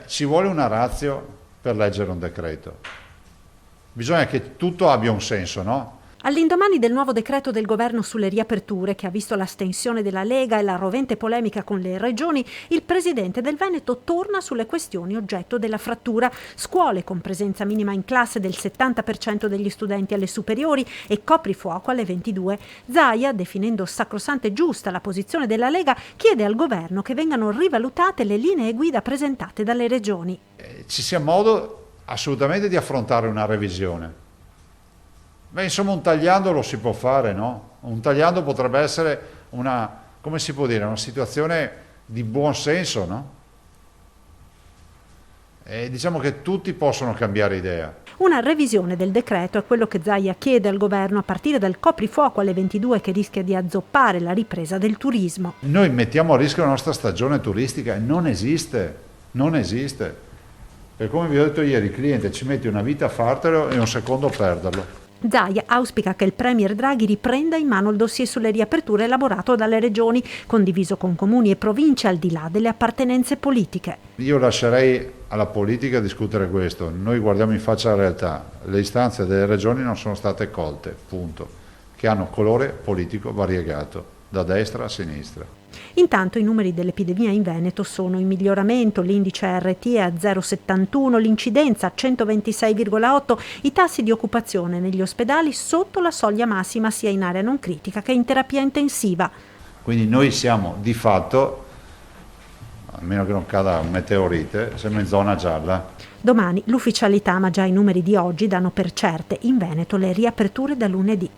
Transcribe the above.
Ci vuole una ratio per leggere un decreto. Bisogna che tutto abbia un senso, no? All'indomani del nuovo decreto del governo sulle riaperture, che ha visto l'astensione della Lega e la rovente polemica con le regioni, il presidente del Veneto torna sulle questioni oggetto della frattura. Scuole con presenza minima in classe del 70% degli studenti alle superiori e coprifuoco alle 22. Zaia, definendo sacrosanta e giusta la posizione della Lega, chiede al governo che vengano rivalutate le linee guida presentate dalle regioni. Ci sia modo assolutamente di affrontare una revisione. Beh, insomma, un tagliando lo si può fare, no? Un tagliando potrebbe essere come si può dire, una situazione di buon senso, no? E diciamo che tutti possono cambiare idea. Una revisione del decreto è quello che Zaia chiede al governo a partire dal coprifuoco alle 22 che rischia di azzoppare la ripresa del turismo. Noi mettiamo a rischio la nostra stagione turistica e non esiste, non esiste. Per come vi ho detto ieri, il cliente ci mette una vita a fartelo e un secondo a perderlo. Zaia auspica che il premier Draghi riprenda in mano il dossier sulle riaperture elaborato dalle regioni, condiviso con comuni e province al di là delle appartenenze politiche. Io lascerei alla politica discutere questo, noi guardiamo in faccia la realtà, le istanze delle regioni non sono state colte, punto, che hanno colore politico variegato, da destra a sinistra. Intanto i numeri dell'epidemia in Veneto sono in miglioramento, l'indice RT è a 0,71, l'incidenza a 126,8, i tassi di occupazione negli ospedali sotto la soglia massima sia in area non critica che in terapia intensiva. Quindi noi siamo di fatto, a meno che non cada un meteorite, siamo in zona gialla. Domani l'ufficialità, ma già i numeri di oggi danno per certe in Veneto le riaperture da lunedì.